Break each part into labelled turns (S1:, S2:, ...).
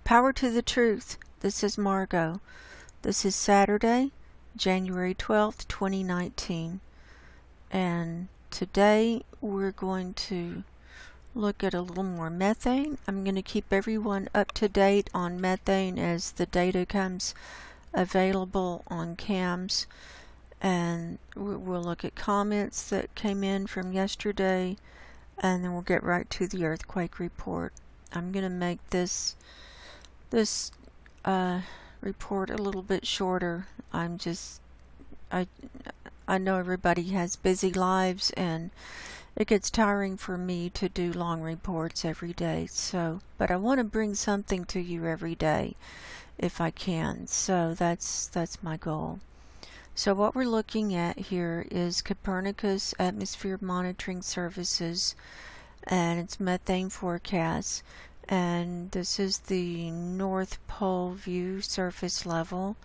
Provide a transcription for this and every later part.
S1: Power to the truth. This is Margo. This is Saturday, January 12th, 2019. And today we're going to look at a little more methane. I'm going to keep everyone up to date on methane as the data comes available on CAMS. And we'll look at comments that came in from yesterday, and then we'll get right to the earthquake report. I'm going to make this report a little bit shorter. I know everybody has busy lives, and it gets tiring for me to do long reports every day. But I want to bring something to you every day if I can. So that's my goal. So what we're looking at here is Copernicus Atmosphere Monitoring Services, and it's methane forecasts. And this is the North Pole view surface level,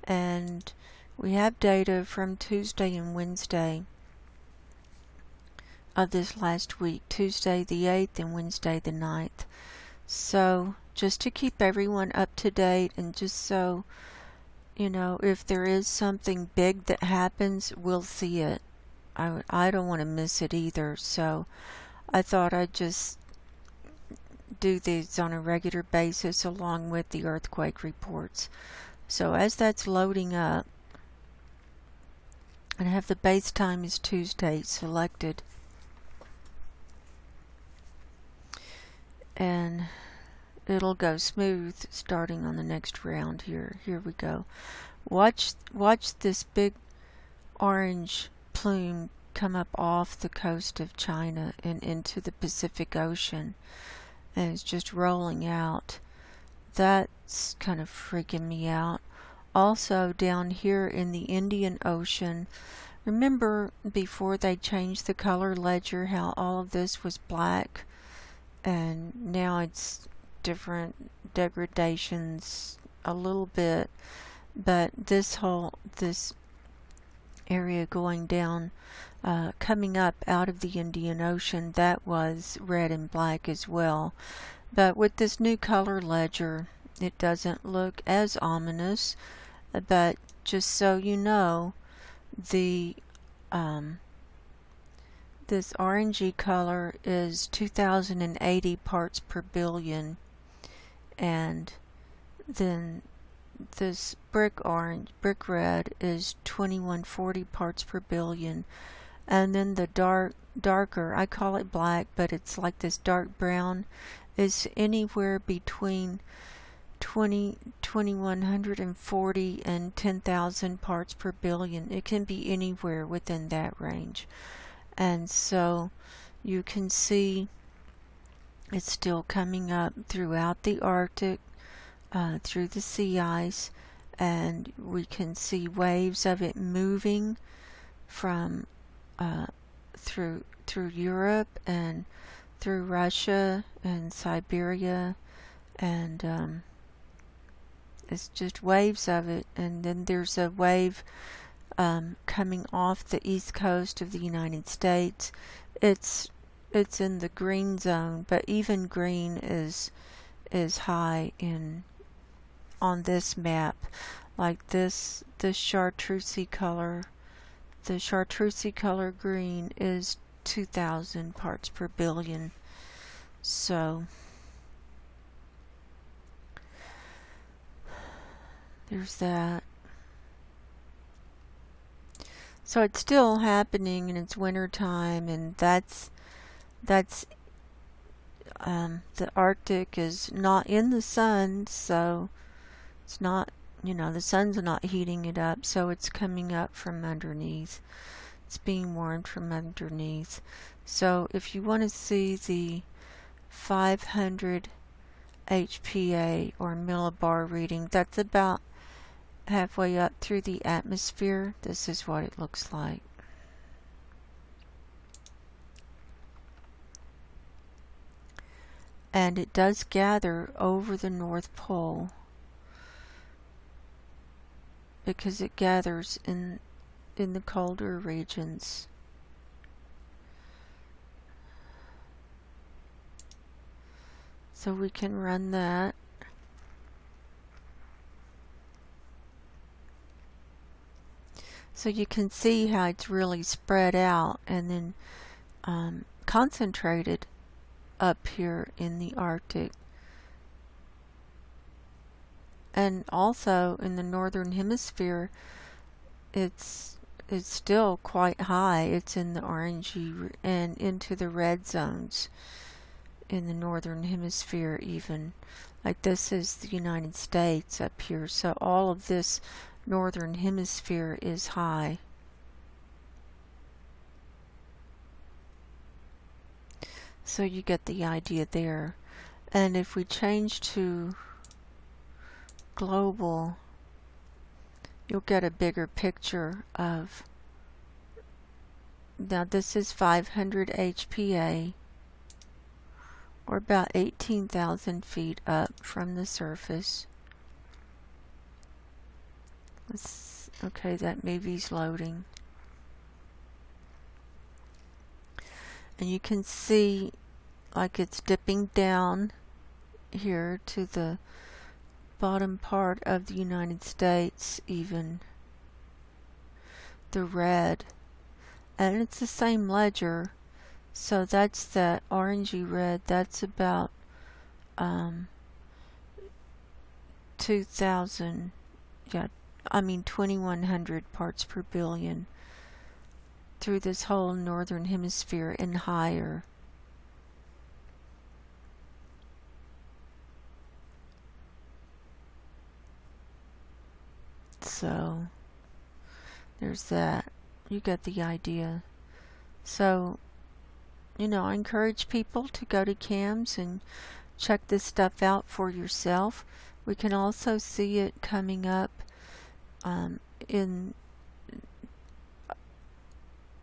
S1: and we have data from Tuesday and Wednesday of this last week, Tuesday the 8th and Wednesday the 9th. So just to keep everyone up to date, and just so you know, if there is something big that happens, we'll see it. I don't want to miss it either, so I thought I'd just do these on a regular basis along with the earthquake reports. So as that's loading up, and I have the base time is Tuesday selected, and it'll go smooth starting on the next round here. Here we go. Watch this big orange plume come up off the coast of China and into the Pacific Ocean, and it's just rolling out. That's kind of freaking me out. Also down here in the Indian Ocean, remember before they changed the color ledger how all of this was black, and now it's different degradations a little bit, but this area going down, coming up out of the Indian Ocean, that was red and black as well. But with this new color ledger, it doesn't look as ominous. But just so you know, the this orangey color is 2080 parts per billion, and then this brick red is 2140 parts per billion, and then the darker, I call it black, but it's like this dark brown, is anywhere between 2140 and 10,000 parts per billion. It can be anywhere within that range. And so you can see it's still coming up throughout the Arctic, through the sea ice, and we can see waves of it moving from through Europe and through Russia and Siberia, and it's just waves of it. And then there's a wave coming off the east coast of the United States. It's in the green zone, but even green is high on this map. Like this chartreuse color, the chartreuse color green is 2000 parts per billion. So there's that. So it's still happening, and it's winter time, and that's the Arctic is not in the sun, so it's not, the sun's not heating it up, so it's coming up from underneath. It's being warmed from underneath. So if you want to see the 500 HPA or millibar reading, that's about halfway up through the atmosphere. This is what it looks like. And it does gather over the North Pole, because it gathers in the colder regions. So we can run that. So you can see how it's really spread out and then concentrated up here in the Arctic. And also in the northern hemisphere, it's still quite high. It's in the orangey and into the red zones in the northern hemisphere even. Like this is the United States up here. So all of this northern hemisphere is high. So you get the idea there. And if we change to global, you'll get a bigger picture of, now this is 500 HPA, or about 18,000 feet up from the surface. Okay, that movie's loading. And you can see like it's dipping down here to the bottom part of the United States, even the red, and it's the same ledger. So that's that orangey red. That's about 2,000, yeah, I mean 2,100 parts per billion through this whole northern hemisphere and higher. So there's that. You get the idea. So, you know, I encourage people to go to CAMS and check this stuff out for yourself. We can also see it coming up in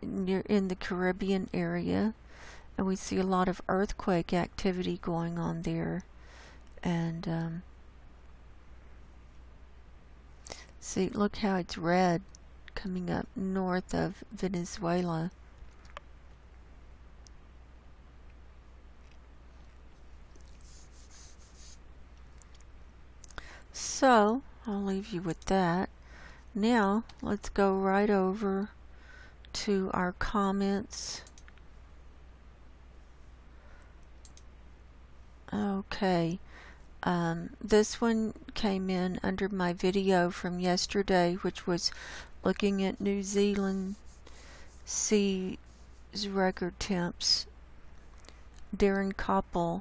S1: the Caribbean area, and we see a lot of earthquake activity going on there. And see, look how it's red coming up north of Venezuela. So I'll leave you with that. Now let's go right over to our comments. Okay. This one came in under my video from yesterday, which was looking at New Zealand seas record temps. Darren Koppel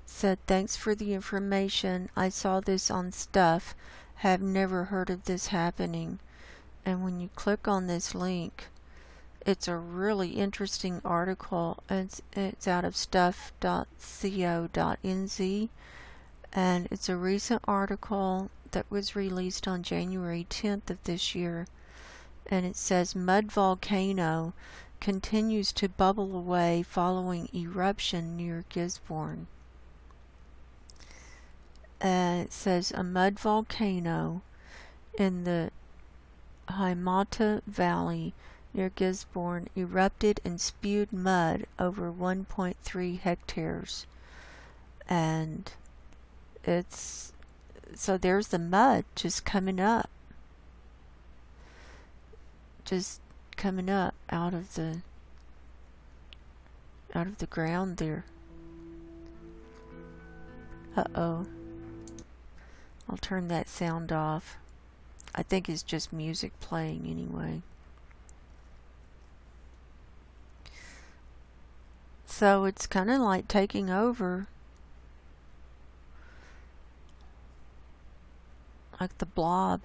S1: said, "Thanks for the information. I saw this on Stuff. Have never heard of this happening." And when you click on this link, it's a really interesting article. It's out of stuff.co.nz. And it's a recent article that was released on January 10th of this year. And it says, mud volcano continues to bubble away following eruption near Gisborne. And it says, a mud volcano in the Haimata Valley near Gisborne erupted and spewed mud over 1.3 hectares. And so there's the mud just coming up out of the ground there. Uh-oh. I'll turn that sound off. I think it's just music playing anyway. So it's kind of like taking over, like the blob.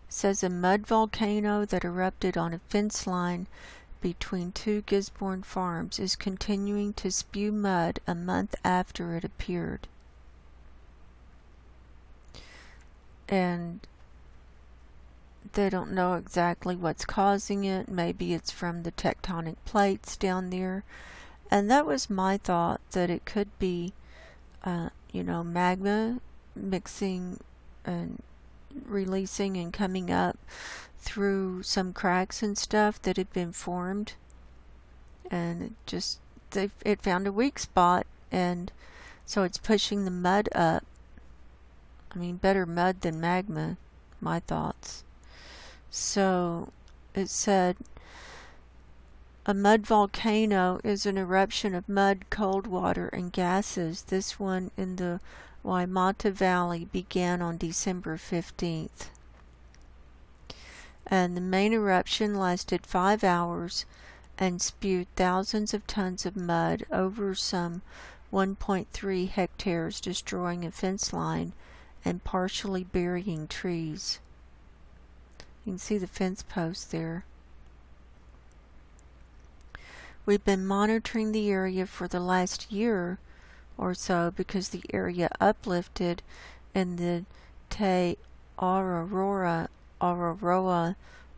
S1: It says a mud volcano that erupted on a fence line between two Gisborne farms is continuing to spew mud a month after it appeared. And they don't know exactly what's causing it. Maybe it's from the tectonic plates down there. And that was my thought, that it could be, you know, magma mixing and releasing and coming up through some cracks and stuff that had been formed. And it found a weak spot, and so it's pushing the mud up. I mean, better mud than magma, my thoughts. So it said, a mud volcano is an eruption of mud, cold water, and gases. This one in the Waimata Valley began on December 15th. And the main eruption lasted 5 hours and spewed thousands of tons of mud over some 1.3 hectares, destroying a fence line and partially burying trees. You can see the fence posts there. We've been monitoring the area for the last year or so because the area uplifted in the Te Araroa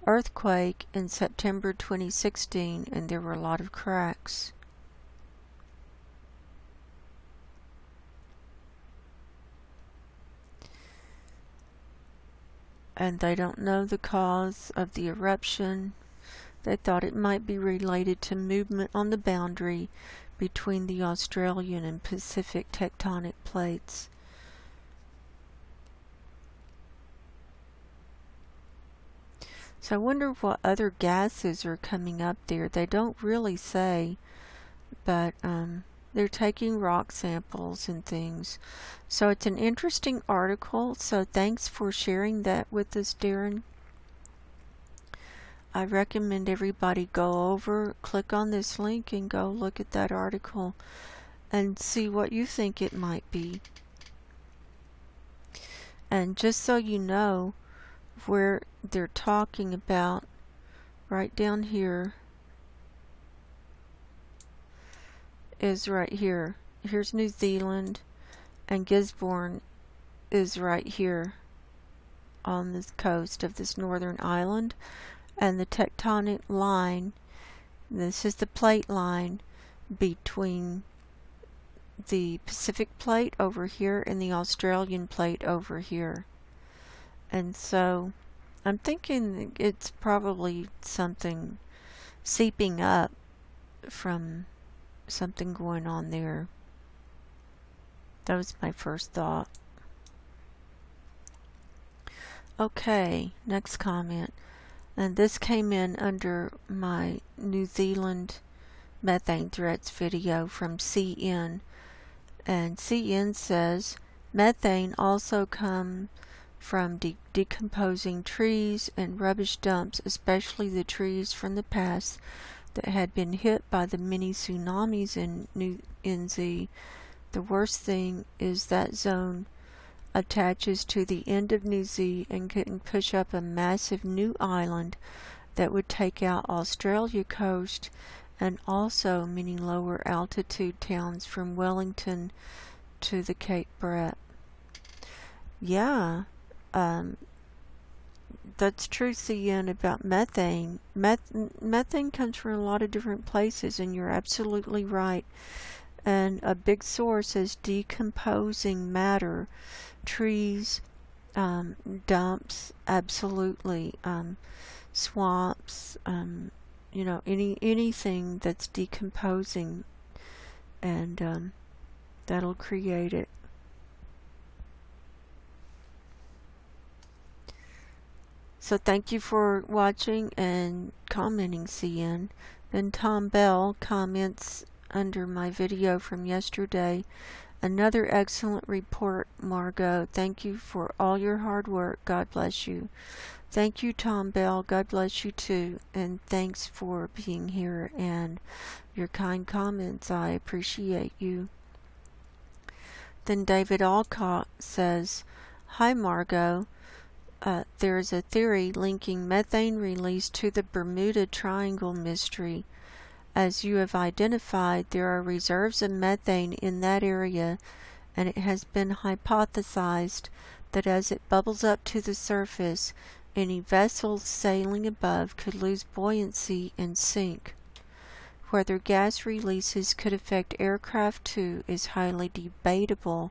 S1: earthquake in September 2016, and there were a lot of cracks. And they don't know the cause of the eruption. They thought it might be related to movement on the boundary between the Australian and Pacific tectonic plates. So I wonder what other gases are coming up there. They don't really say, but they're taking rock samples and things. So it's an interesting article. So thanks for sharing that with us, Darren. I recommend everybody go over, click on this link, and go look at that article and see what you think it might be. And just so you know, where they're talking about, right down here, is right here. Here's New Zealand, and Gisborne is right here on the coast of this northern island. And the tectonic line, this is the plate line between the Pacific plate over here and the Australian plate over here. And so I'm thinking it's probably something seeping up from something going on there. That was my first thought. Okay, next comment. And this came in under my New Zealand methane threats video from CN. And CN says, methane also comes from decomposing trees and rubbish dumps, especially the trees from the past that had been hit by the many tsunamis in New NZ. The worst thing is that zone attaches to the end of New Zealand and can push up a massive new island that would take out Australia coast and also many lower altitude towns from Wellington to the Cape Brett. Yeah, that's true, CN, about methane. Methane comes from a lot of different places, and you're absolutely right. And a big source is decomposing matter. Trees, dumps, absolutely, swamps, you know, anything that's decomposing, and that'll create it. So thank you for watching and commenting, CN. Then Tom Bell comments under my video from yesterday. Another excellent report, Margo. Thank you for all your hard work. God bless you. Thank you, Tom Bell. God bless you too. And thanks for being here and your kind comments. I appreciate you. Then David Alcott says, hi, Margo. There is a theory linking methane release to the Bermuda Triangle mystery. As you have identified, there are reserves of methane in that area, and it has been hypothesized that as it bubbles up to the surface, any vessels sailing above could lose buoyancy and sink. Whether gas releases could affect aircraft too is highly debatable,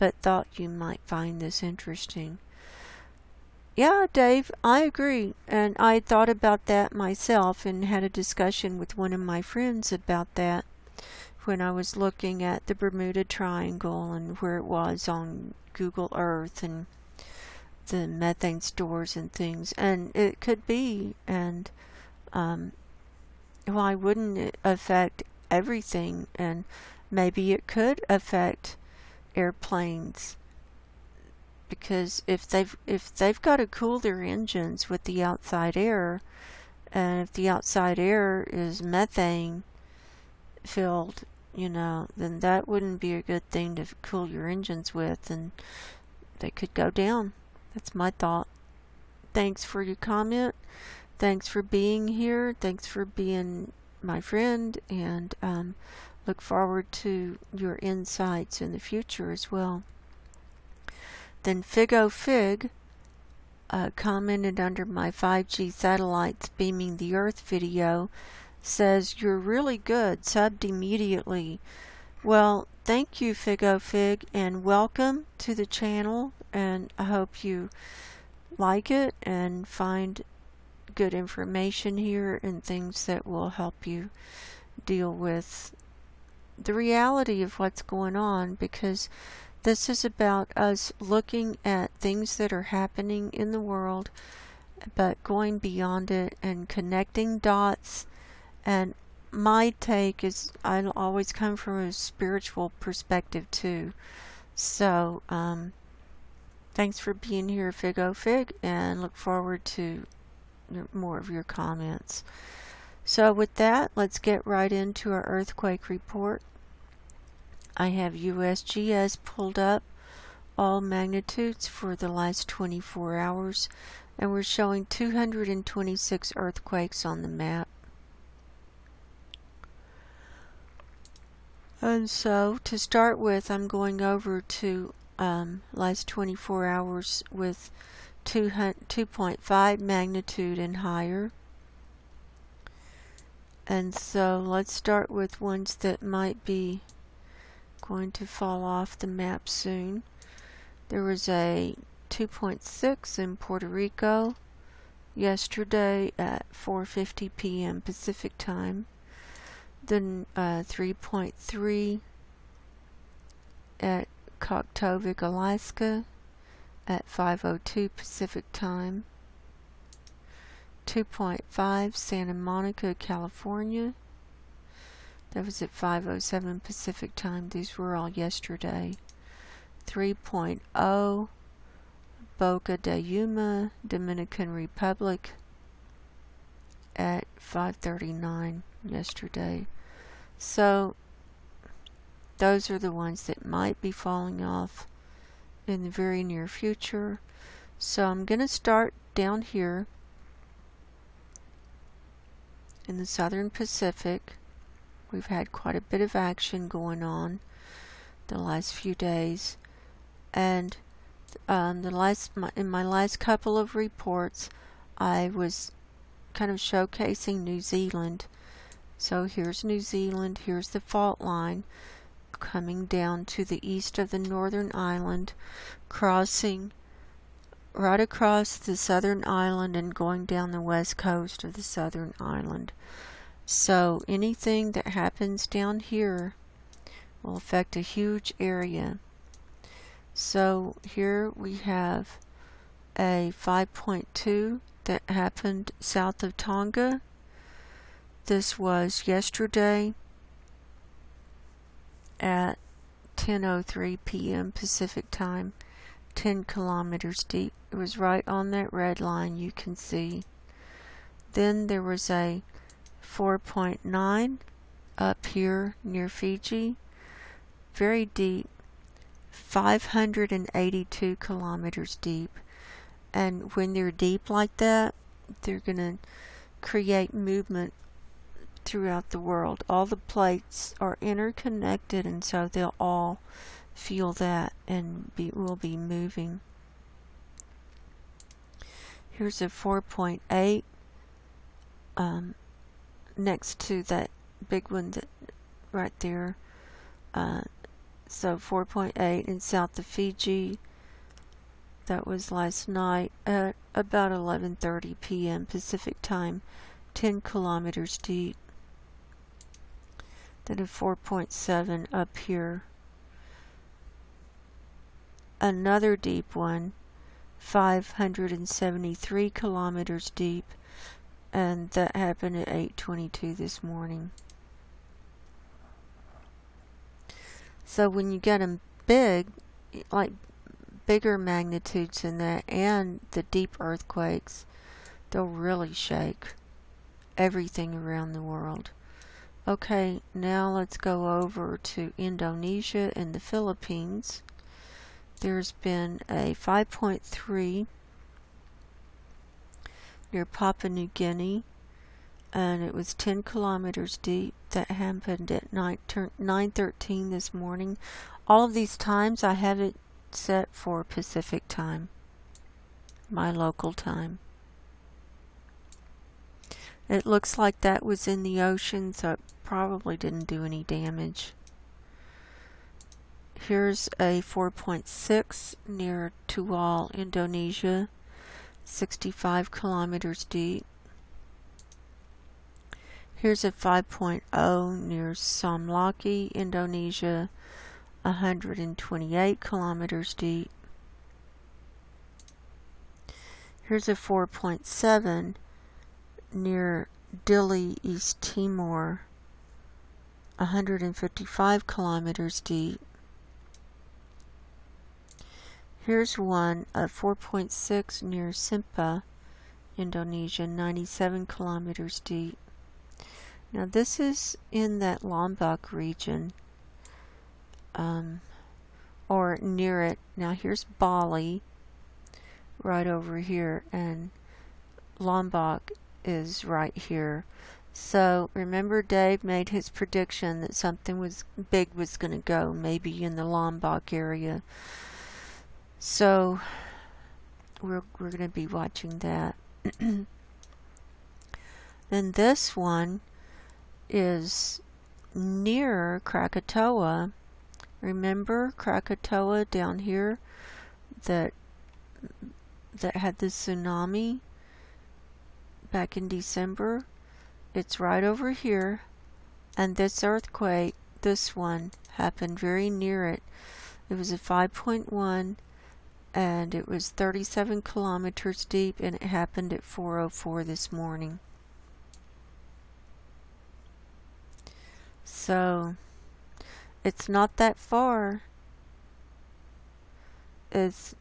S1: but thought you might find this interesting. Yeah, Dave, I agree, and I thought about that myself and had a discussion with one of my friends about that when I was looking at the Bermuda Triangle and where it was on Google Earth, and the methane stores and things, and it could be, and why wouldn't it affect everything? And maybe it could affect airplanes, because if they've got to cool their engines with the outside air, and if the outside air is methane filled, then that wouldn't be a good thing to cool your engines with, and they could go down. That's my thought. Thanks for your comment. Thanks for being here. Thanks for being my friend, and look forward to your insights in the future as well. Then Fig commented under my 5G satellites beaming the Earth video, says, "You're really good, subbed immediately." Well, thank you, Fig, and welcome to the channel, and I hope you like it and find good information here and things that will help you deal with the reality of what's going on, because this is about us looking at things that are happening in the world, but going beyond it and connecting dots. And my take is, I always come from a spiritual perspective too. So thanks for being here, Fig, and look forward to more of your comments. So with that, let's get right into our earthquake report. I have USGS pulled up, all magnitudes for the last 24 hours, and we're showing 226 earthquakes on the map. And so to start with, I'm going over to last 24 hours with 2.5 magnitude and higher. And so let's start with ones that might be going to fall off the map soon. There was a 2.6 in Puerto Rico yesterday at 4:50 p.m. Pacific time. Then 3.3 at Koktovik, Alaska at 5:02 Pacific time. 2.5 Santa Monica, California. That was at 5:07 Pacific time. These were all yesterday. 3.0 Boca de Yuma, Dominican Republic at 5:39 yesterday. So those are the ones that might be falling off in the very near future. So I'm going to start down here in the Southern Pacific. We've had quite a bit of action going on the last few days, and in my last couple of reports I was kind of showcasing New Zealand. So here's New Zealand, here's the fault line coming down to the east of the northern island, crossing right across the southern island and going down the west coast of the southern island. So anything that happens down here will affect a huge area. So here we have a 5.2 that happened south of Tonga. This was yesterday at 10:03 p.m. Pacific time, 10 kilometers deep. It was right on that red line you can see. Then there was a 4.9 up here near Fiji, very deep, 582 kilometers deep. And when they're deep like that, they're going to create movement throughout the world. All the plates are interconnected, and so they'll all feel that and will be moving. Here's a 4.8 next to that big one that right there. So 4.8 in south of Fiji. That was last night at about 11:30 p.m. Pacific time, 10 kilometers deep. Then a 4.7 up here. Another deep one, 573 kilometers deep, and that happened at 8:22 this morning. So when you get them big, like bigger magnitudes than that, and the deep earthquakes, they'll really shake everything around the world. Okay, now let's go over to Indonesia and the Philippines. There's been a 5.3 near Papua New Guinea, and it was 10 kilometers deep. That happened at 9:13 this morning. All of these times I have it set for Pacific time, my local time. It looks like that was in the ocean, so it probably didn't do any damage. Here's a 4.6 near Tual, Indonesia, 65 kilometers deep. Here's a 5.0 near Somlaki, Indonesia, 128 kilometers deep. Here's a 4.7 near Dili, East Timor, 155 kilometers deep. Here's one of 4.6 near Simpa, Indonesia, 97 kilometers deep. Now this is in that Lombok region, or near it. Now here's Bali, right over here, and Lombok is right here. So remember, Dave made his prediction that something big was going to go, maybe in the Lombok area. So we're going to be watching that. Then this one is near Krakatoa. Remember Krakatoa down here that had the tsunami back in December? It's right over here, and this earthquake, this one, happened very near it. It was a 5.1, and it was 37 kilometers deep, and it happened at 4:04 this morning. So it's not that far. It's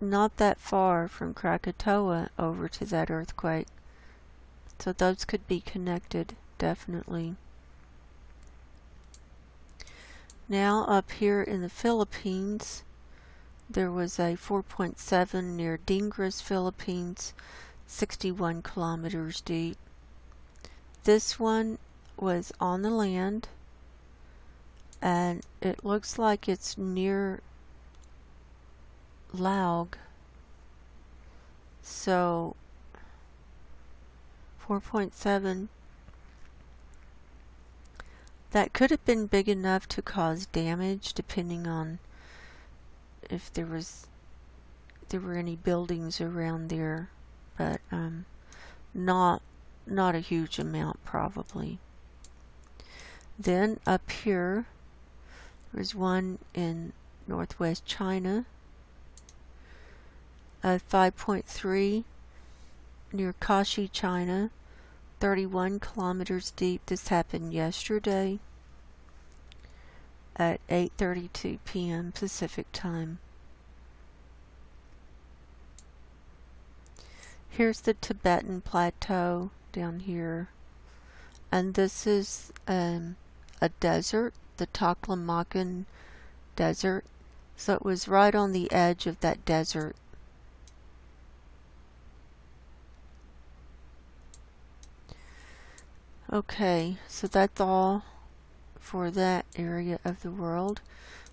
S1: not that far from Krakatoa over to that earthquake. So those could be connected, definitely. Now up here in the Philippines, there was a 4.7 near Dingras, Philippines, 61 kilometers deep. This one was on the land, and it looks like it's near Laog. So 4.7, that could have been big enough to cause damage, depending on if there were any buildings around there, but not a huge amount probably. Then up here, there's one in northwest China, a 5.3 near Kashi, China, 31 kilometers deep. This happened yesterday at 8:32 p.m. Pacific time. Here's the Tibetan Plateau down here, and this is a desert, the Taklamakan Desert. So it was right on the edge of that desert. Okay, so that's all for that area of the world.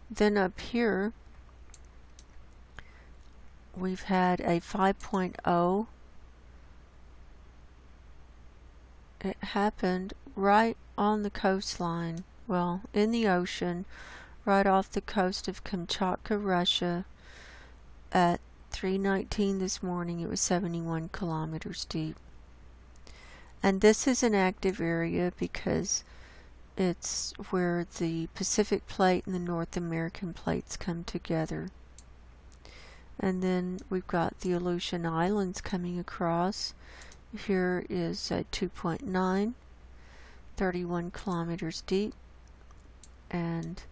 S1: Then up here, we've had a 5.0. It happened right on the coastline, well, in the ocean, right off the coast of Kamchatka, Russia, at 3:19 this morning. It was 71 kilometers deep. And this is an active area because it's where the Pacific Plate and the North American plates come together. And then we've got the Aleutian Islands coming across. Here is 2.9, 31 kilometers deep. And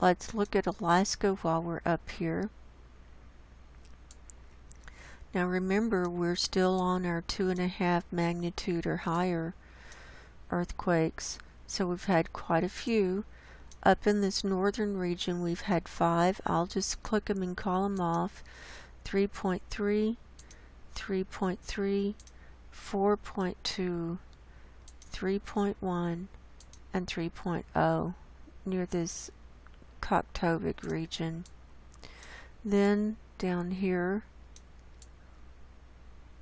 S1: let's look at Alaska while we're up here. Now remember, we're still on our 2.5 magnitude or higher earthquakes, so we've had quite a few. Up in this northern region we've had 5. I'll just click them and call them off. 3.3, 3.3, 4.2, 3.1, and 3.0 near this Koptovik region. Then down here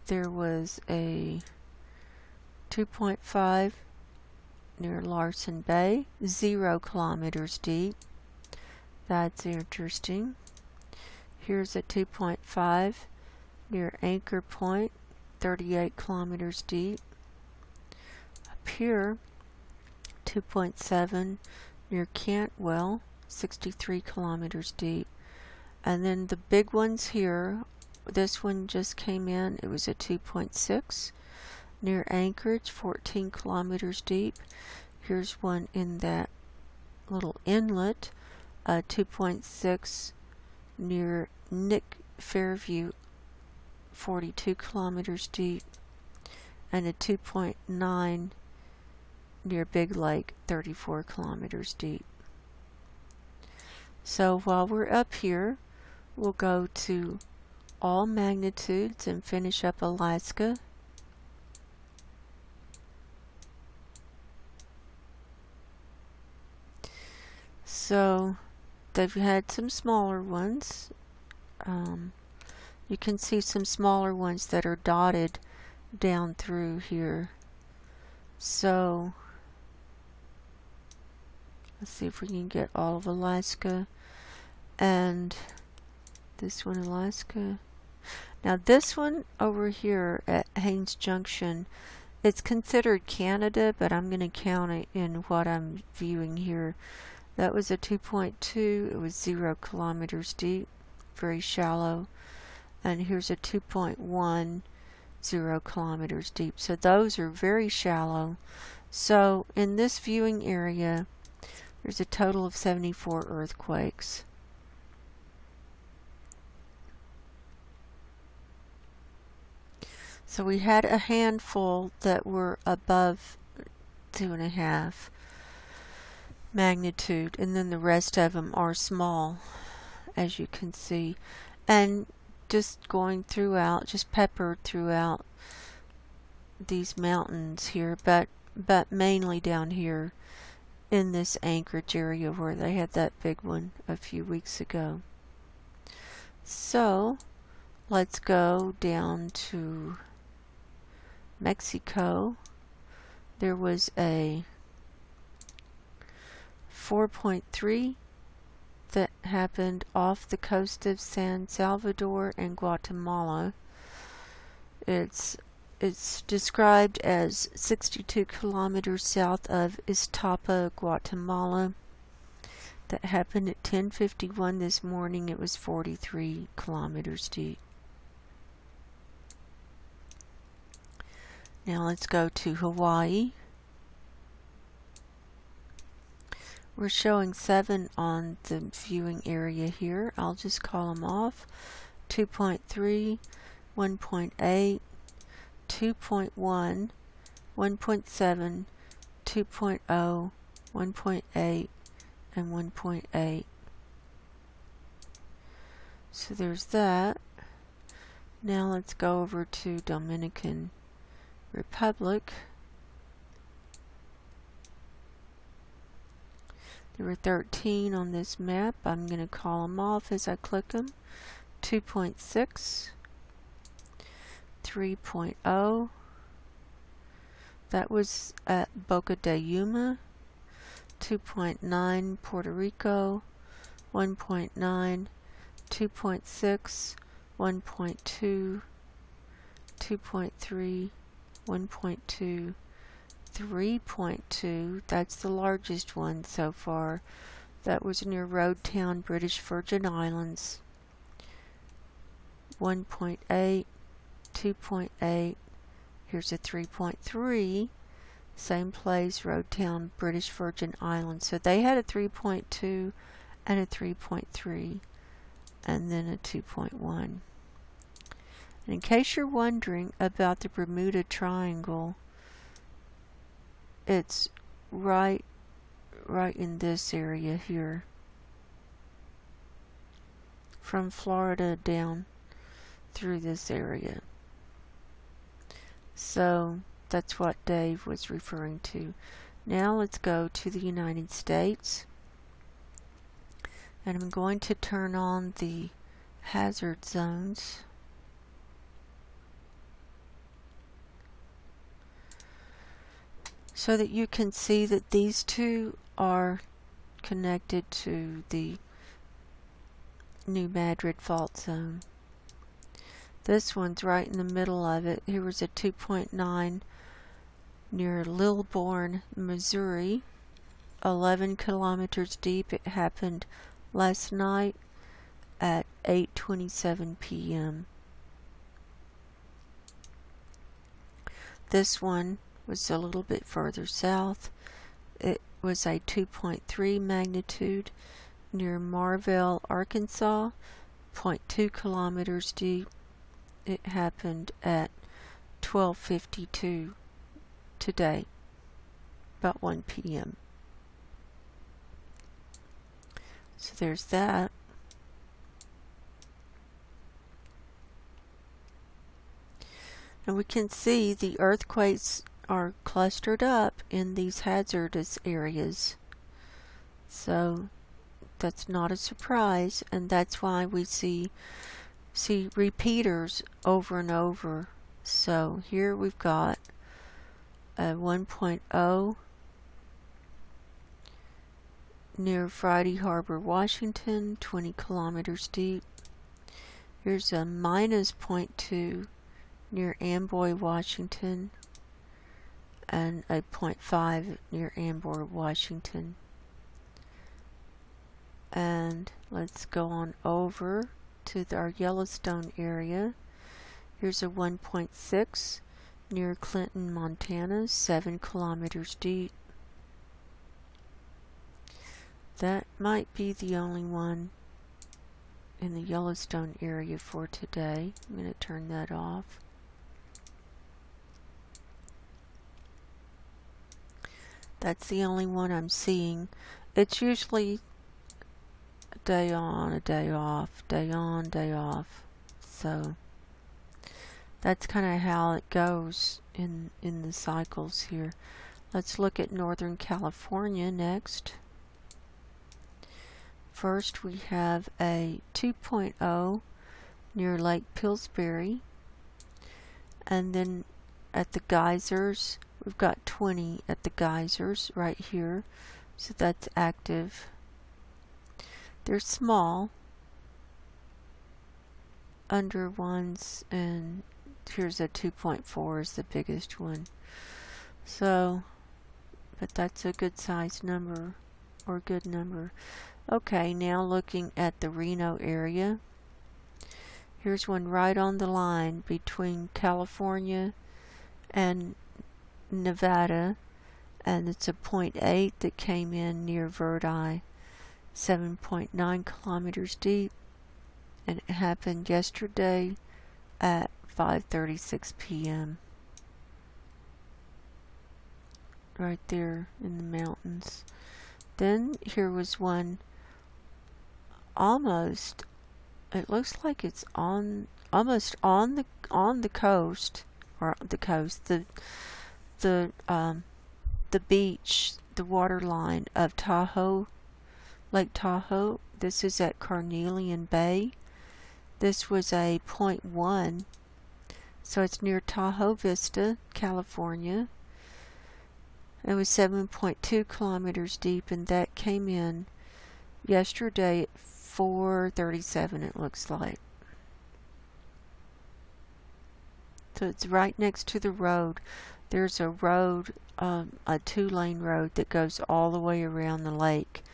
S1: there was a 2.5 near Larsen Bay, 0 kilometers deep. That's interesting. Here's a 2.5 near Anchor Point, 38 kilometers deep. Up here, 2.7 near Cantwell, 63 kilometers deep. And then the big ones here, this one just came in, it was a 2.6 near Anchorage, 14 kilometers deep. Here's one in that little inlet, 2.6 near Nick Fairview, 42 kilometers deep, and a 2.9 near Big Lake, 34 kilometers deep. So while we're up here, we'll go to all magnitudes and finish up Alaska. So they've had some smaller ones. You can see some smaller ones that are dotted down through here. So let's see if we can get all of Alaska. And this one, Alaska. Now this one over here at Haines Junction, it's considered Canada, but I'm going to count it in what I'm viewing here. That was a 2.2. It was 0 kilometers deep, very shallow. And here's a 2.1, 0 kilometers deep. So those are very shallow. So in this viewing area, there's a total of 74 earthquakes. So we had a handful that were above 2.5 magnitude, and then the rest of them are small, as you can see. And just going throughout, just peppered throughout these mountains here, but mainly down here in this Anchorage area where they had that big one a few weeks ago. So let's go down to Mexico. There was a 4.3 that happened off the coast of San Salvador and Guatemala. It's described as 62 kilometers south of Iztapa, Guatemala. That happened at 10:51 this morning. It was 43 kilometers deep. Now let's go to Hawaii. We're showing 7 on the viewing area here. I'll just call them off. 2.3, 1.8, 2.1, 1.7, 2.0, 1.8, and 1.8. So there's that. Now let's go over to Dominican Republic. There were 13 on this map. I'm going to call them off as I click them. 2.6, 3.0. That was at Boca de Yuma. 2.9, Puerto Rico. 1.9, 2.6, 1.2, 2.3, 1.2, 3.2, that's the largest one so far, That was near Roadtown, British Virgin Islands. 1.8, 2.8, here's a 3.3, same place, Roadtown, British Virgin Islands. So they had a 3.2 and a 3.3, and then a 2.1. And in case you're wondering about the Bermuda Triangle, it's right in this area here, from Florida down through this area. So that's what Dave was referring to. Now let's go to the United States, and I'm going to turn on the hazard zones. So that you can see that these two are connected to the New Madrid fault zone. This one's right in the middle of it. Here was a 2.9 near Lilburn, Missouri, 11 kilometers deep. It happened last night at 8:27 p.m. This one was a little bit further south. It was a 2.3 magnitude near Marvell, Arkansas, 0.2 kilometers deep. It happened at 12:52 today, about 1 p.m. So there's that. And we can see the earthquakes are clustered up in these hazardous areas. So that's not a surprise, and that's why we see repeaters over and over. So here we've got a 1.0 near Friday Harbor, Washington, 20 kilometers deep. Here's a minus 0.2 near Amboy, Washington, and a 0.5 near Amboy, Washington. And let's go on over to our Yellowstone area. Here's a 1.6 near Clinton, Montana, 7 kilometers deep. That might be the only one in the Yellowstone area for today. I'm going to turn that off. That's the only one I'm seeing. It's usually a day on, a day off, day on, day off. So that's kind of how it goes in the cycles here. Let's look at Northern California next. First we have a 2.0 near Lake Pillsbury, and then at the geysers we've got 20 at the geysers right here, so that's active. They're small, under ones, and here's a 2.4 is the biggest one. So, but that's a good size number, or good number. Okay, now looking at the Reno area. Here's one right on the line between California and Nevada, and it's a 0.8 that came in near Verdi, 7.9 kilometers deep, and it happened yesterday at 5:36 p.m. right there in the mountains. Then here was one almost, it looks like it's almost on the coast, or the coast, the beach, the water line of Tahoe, Lake Tahoe. This is at Carnelian Bay. This was a 0.1, so it's near Tahoe Vista, California. It was 7.2 kilometers deep, and that came in yesterday at 4:37, it looks like. So it's right next to the road. There's a road, a 2-lane road that goes all the way around the lake,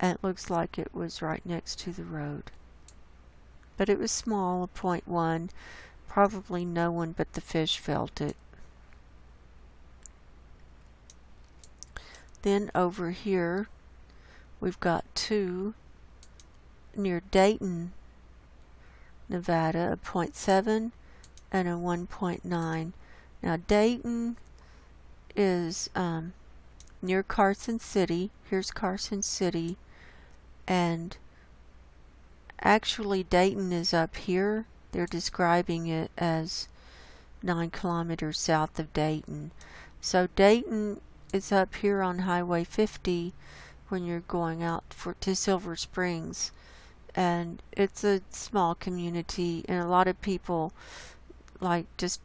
S1: and it looks like it was right next to the road. But it was small, 0.1. Probably no one but the fish felt it. Then over here, we've got 2 near Dayton, Nevada, a 0.7 and a 1.9. Now Dayton is near Carson City. Here's Carson City, and actually Dayton is up here. They're describing it as 9 kilometers south of Dayton. So Dayton is up here on Highway 50 when you're going out to Silver Springs, and it's a small community, and a lot of people like just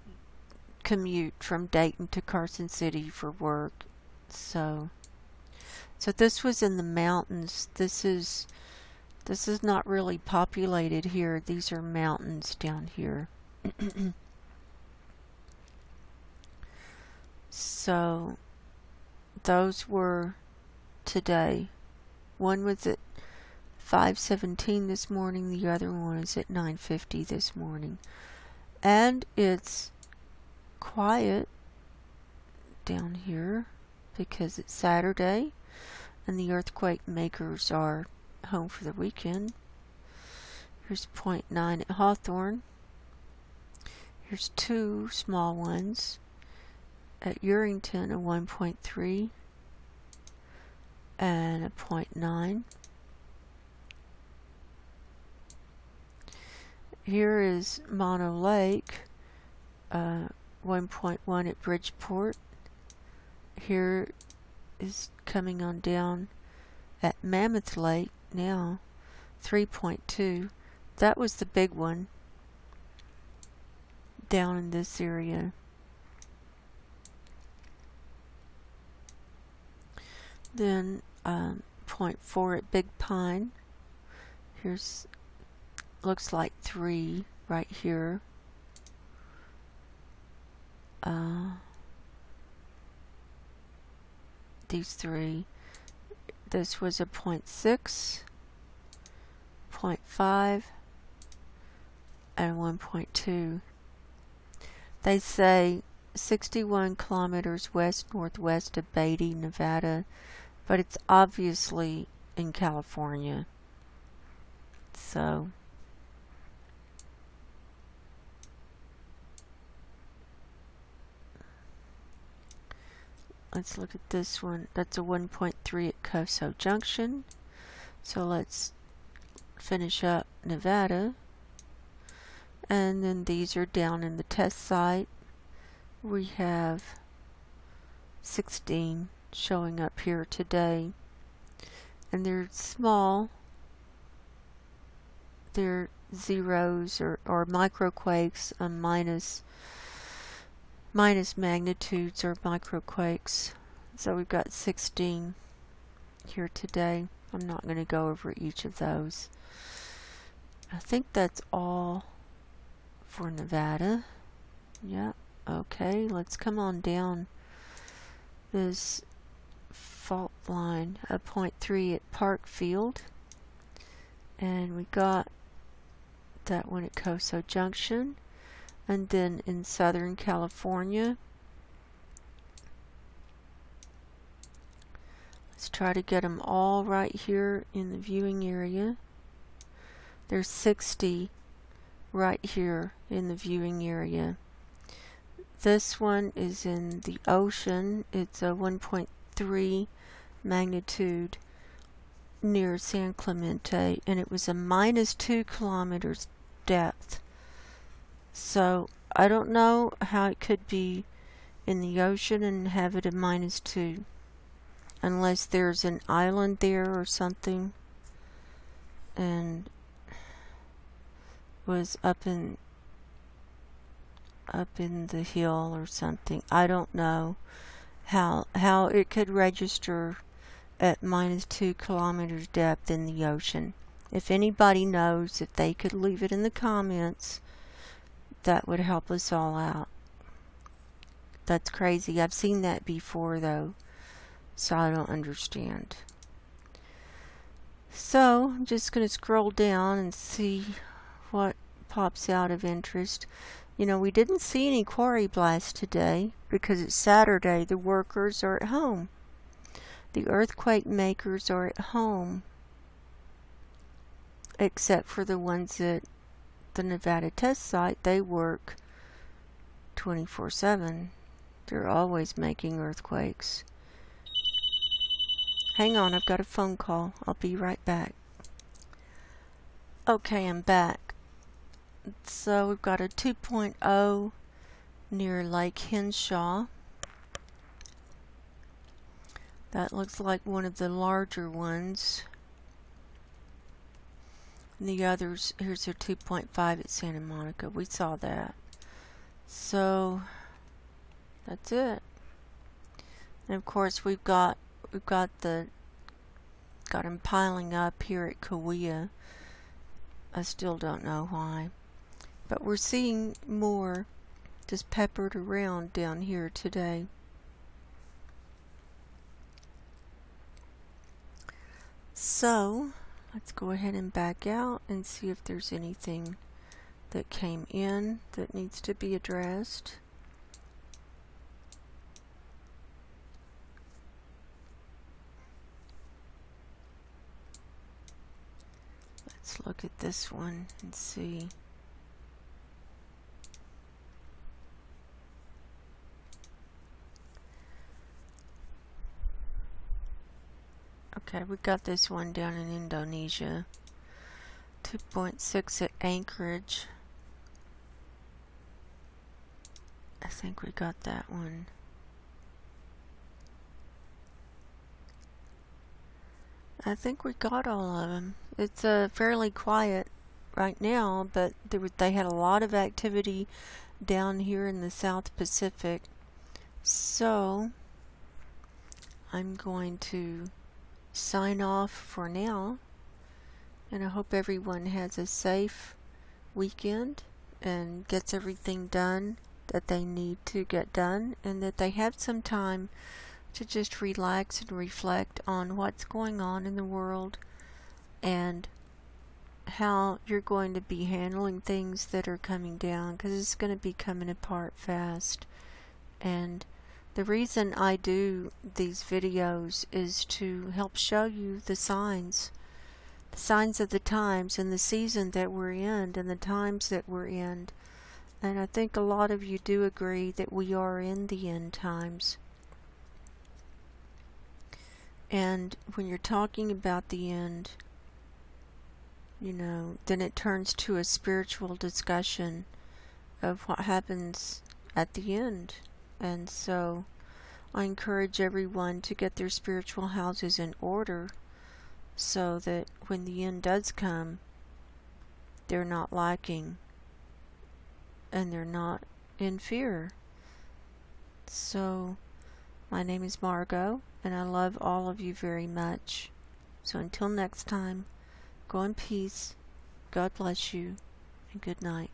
S1: commute from Dayton to Carson City for work. So this was in the mountains. This is not really populated here. These are mountains down here. So those were today. One was at 5:17 this morning, the other one is at 9:50 this morning. And it's quiet down here because it's Saturday and the earthquake makers are home for the weekend. Here's 0.9 at Hawthorne. Here's 2 small ones at Urington, a 1.3 and a 0.9. Here is Mono Lake, 1.1 at Bridgeport. Here is coming on down at Mammoth Lake now, 3.2. That was the big one down in this area. Then 0.4 at Big Pine. Here's, looks like 3 right here. These 3. This was a 0.6, 0.5, and 1.2. They say 61 kilometers west-northwest of Beatty, Nevada, but it's obviously in California. So let's look at this one. That's a 1.3 at Coso Junction. So let's finish up Nevada. And then these are down in the test site. We have 16 showing up here today. And they're small. They're zeros or microquakes, minus magnitudes or microquakes. So we've got 16 here today. I'm not going to go over each of those. I think that's all for Nevada. Yeah, okay, let's come on down this fault line, a 0.3 at Parkfield. And we got that one at Coso Junction. And then in Southern California, let's try to get them all right here in the viewing area. There's 60 right here in the viewing area. This one is in the ocean. It's a 1.3 magnitude near San Clemente, and it was a -2 kilometers depth. So I don't know how it could be in the ocean and have it a -2, unless there's an island there or something, and was up in the hill or something. I don't know how it could register at -2 kilometers depth in the ocean. If anybody knows, if they could leave it in the comments, that would help us all out. That's crazy. I've seen that before though, so I don't understand. So I'm just going to scroll down and see what pops out of interest. You know, we didn't see any quarry blasts today because it's Saturday. The workers are at home. The earthquake makers are at home, except for the ones at the Nevada test site. They work 24/7. They're always making earthquakes. Hang on, I've got a phone call. I'll be right back. Okay, I'm back. So we've got a 2.0 near Lake Henshaw. That looks like one of the larger ones. And the others, here's a 2.5 at Santa Monica. We saw that. So that's it. And of course we've got them piling up here at Kauai. I still don't know why. But we're seeing more just peppered around down here today. So let's go ahead and back out and see if there's anything that came in that needs to be addressed. Let's look at this one and see. Okay, we got this one down in Indonesia. 2.6 at Anchorage. I think we got that one. I think we got all of them. It's fairly quiet right now, but they had a lot of activity down here in the South Pacific. So I'm going to sign off for now, and I hope everyone has a safe weekend and gets everything done that they need to get done, and that they have some time to just relax and reflect on what's going on in the world and how you're going to be handling things that are coming down, because it's going to be coming apart fast. And the reason I do these videos is to help show you the signs of the times and the season that we're in and the times that we're in. And I think a lot of you do agree that we are in the end times. And when you're talking about the end, you know, then it turns to a spiritual discussion of what happens at the end. And so I encourage everyone to get their spiritual houses in order so that when the end does come, they're not lacking and they're not in fear. So my name is Margo, and I love all of you very much. So until next time, go in peace, God bless you, and good night.